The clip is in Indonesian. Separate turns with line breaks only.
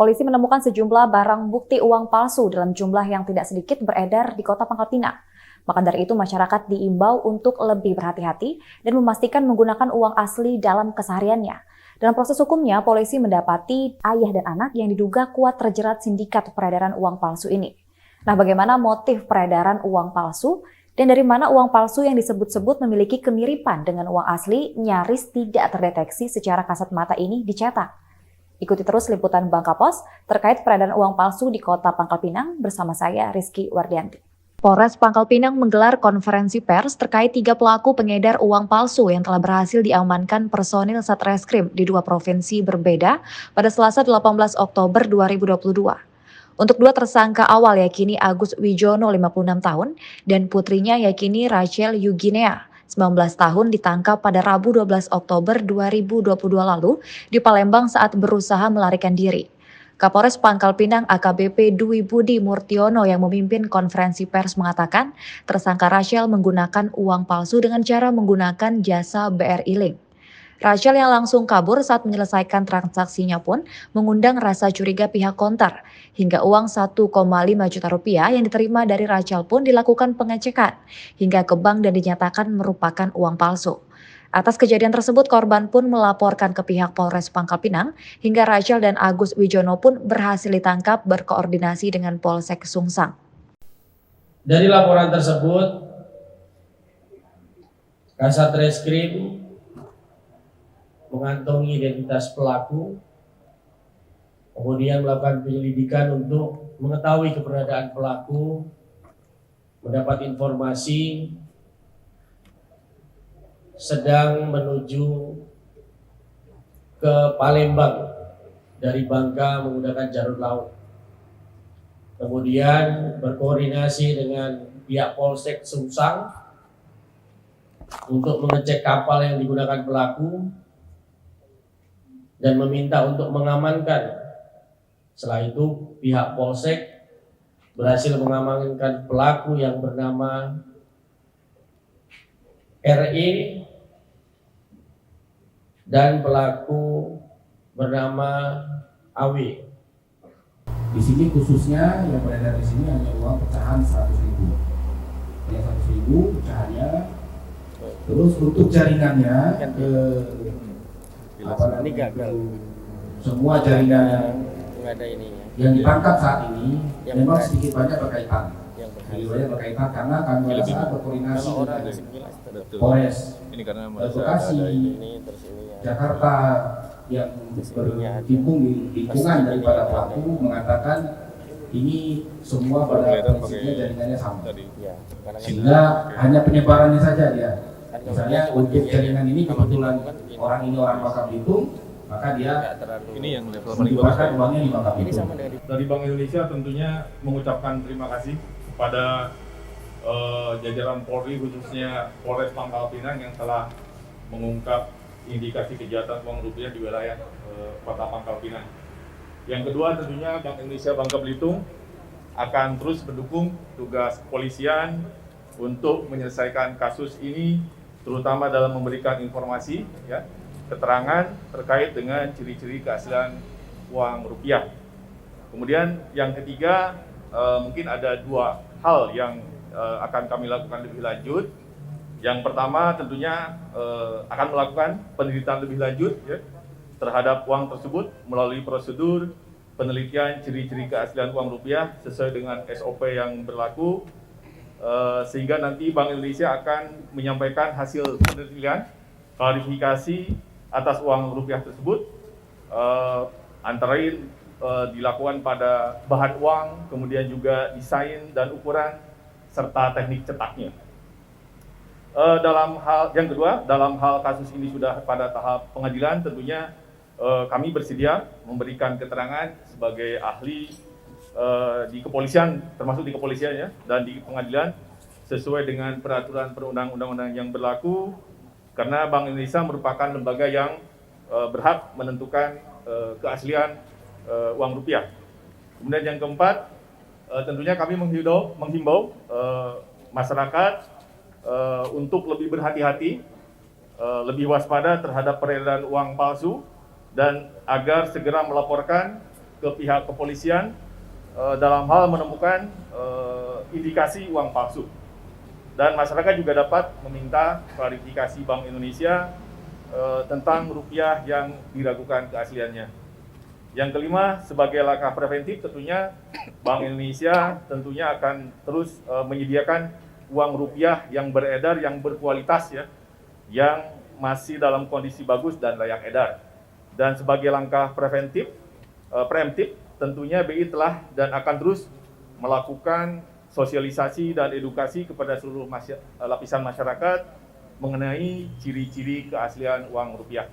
Polisi menemukan sejumlah barang bukti uang palsu dalam jumlah yang tidak sedikit beredar di Kota Pangkal Pinang. Maka dari itu masyarakat diimbau untuk lebih berhati-hati dan memastikan menggunakan uang asli dalam kesehariannya. Dalam proses hukumnya, polisi mendapati ayah dan anak yang diduga kuat terjerat sindikat peredaran uang palsu ini. Nah, bagaimana motif peredaran uang palsu dan dari mana uang palsu yang disebut-sebut memiliki kemiripan dengan uang asli nyaris tidak terdeteksi secara kasat mata ini dicetak? Ikuti terus liputan Bangka Pos terkait peredaran uang palsu di Kota Pangkal Pinang bersama saya Rizky Wardianti. Polres Pangkal Pinang menggelar konferensi pers terkait 3 pelaku pengedar uang palsu yang telah berhasil diamankan personil Satreskrim di 2 provinsi berbeda pada Selasa 18 Oktober 2022. Untuk 2 tersangka awal yakini Agus Wijono 56 tahun dan putrinya yakini Rachel Yuginea 19 tahun ditangkap pada Rabu 12 Oktober 2022 lalu di Palembang saat berusaha melarikan diri. Kapolres Pangkal Pinang AKBP Dwi Budi Murtiono yang memimpin konferensi pers mengatakan tersangka Rachel menggunakan uang palsu dengan cara menggunakan jasa BRI Link. Rachel yang langsung kabur saat menyelesaikan transaksinya pun mengundang rasa curiga pihak konter. Hingga uang 1,5 juta rupiah yang diterima dari Rachel pun dilakukan pengecekan hingga ke bank dan dinyatakan merupakan uang palsu. Atas kejadian tersebut, korban pun melaporkan ke pihak Polres Pangkal Pinang hingga Rachel dan Agus Wijono pun berhasil ditangkap berkoordinasi dengan Polsek Sungsang.
Dari laporan tersebut, Kasat Reskrim mengantongi identitas pelaku, kemudian melakukan penyelidikan untuk mengetahui keberadaan pelaku, mendapat informasi sedang menuju ke Palembang dari Bangka menggunakan jalur laut. Kemudian berkoordinasi dengan pihak Polsek Sungsang untuk mengecek kapal yang digunakan pelaku dan meminta untuk mengamankan. Setelah itu pihak Polsek berhasil mengamankan pelaku yang bernama RE dan pelaku bernama AW.
Di sini khususnya yang beredar di sini hanya uang pecahan 100.000. Hanya 100.000 pecahannya. Terus untuk jaringannya
ini gagal.
Semua jaringan yang ditangkap saat ini memang sedikit banyak berkaitan. Berkaitan karena kami rasa berkoordinasi dengan Polres Bekasi, Jakarta yang berhimpun di lingkungan daripada pelaku mengatakan ini semua pada prinsipnya jaringannya sama. Sehingga hanya penyebarannya saja dia. Misalnya untuk jaringan ini kebetulan orang ini orang Bangka Belitung, maka dia
ini yang level paling bagus
uangnya di Bangka Belitung.
Dari Bank Indonesia tentunya mengucapkan terima kasih kepada jajaran Polri khususnya Polres Pangkal Pinang yang telah mengungkap indikasi kejahatan uang rupiah di wilayah Kota Pangkal Pinang. Yang kedua tentunya Bank Indonesia Bangka Belitung akan terus mendukung tugas kepolisian untuk menyelesaikan kasus ini, terutama dalam memberikan informasi, keterangan terkait dengan ciri-ciri keaslian uang rupiah. Kemudian yang ketiga, mungkin ada 2 hal yang akan kami lakukan lebih lanjut. Yang pertama tentunya akan melakukan penelitian lebih lanjut terhadap uang tersebut melalui prosedur penelitian ciri-ciri keaslian uang rupiah sesuai dengan SOP yang berlaku. Sehingga nanti Bank Indonesia akan menyampaikan hasil penelitian klarifikasi atas uang rupiah tersebut, antara lain dilakukan pada bahan uang, kemudian juga desain dan ukuran serta teknik cetaknya. Dalam hal yang kedua, dalam hal kasus ini sudah pada tahap pengadilan, tentunya kami bersedia memberikan keterangan sebagai ahli di kepolisian, termasuk di kepolisian dan di pengadilan sesuai dengan peraturan perundang-undangan yang berlaku, karena Bank Indonesia merupakan lembaga yang berhak menentukan keaslian uang rupiah. Kemudian yang keempat, tentunya kami menghimbau masyarakat untuk lebih berhati-hati, lebih waspada terhadap peredaran uang palsu dan agar segera melaporkan ke pihak kepolisian dalam hal menemukan indikasi uang palsu. Dan masyarakat juga dapat meminta klarifikasi Bank Indonesia tentang rupiah yang diragukan keasliannya. Yang kelima, sebagai langkah preventif tentunya Bank Indonesia tentunya akan terus menyediakan uang rupiah yang beredar, yang berkualitas ya, yang masih dalam kondisi bagus dan layak edar. Dan sebagai langkah preventif, preemptif, tentunya BI telah dan akan terus melakukan sosialisasi dan edukasi kepada seluruh lapisan masyarakat mengenai ciri-ciri keaslian uang rupiah.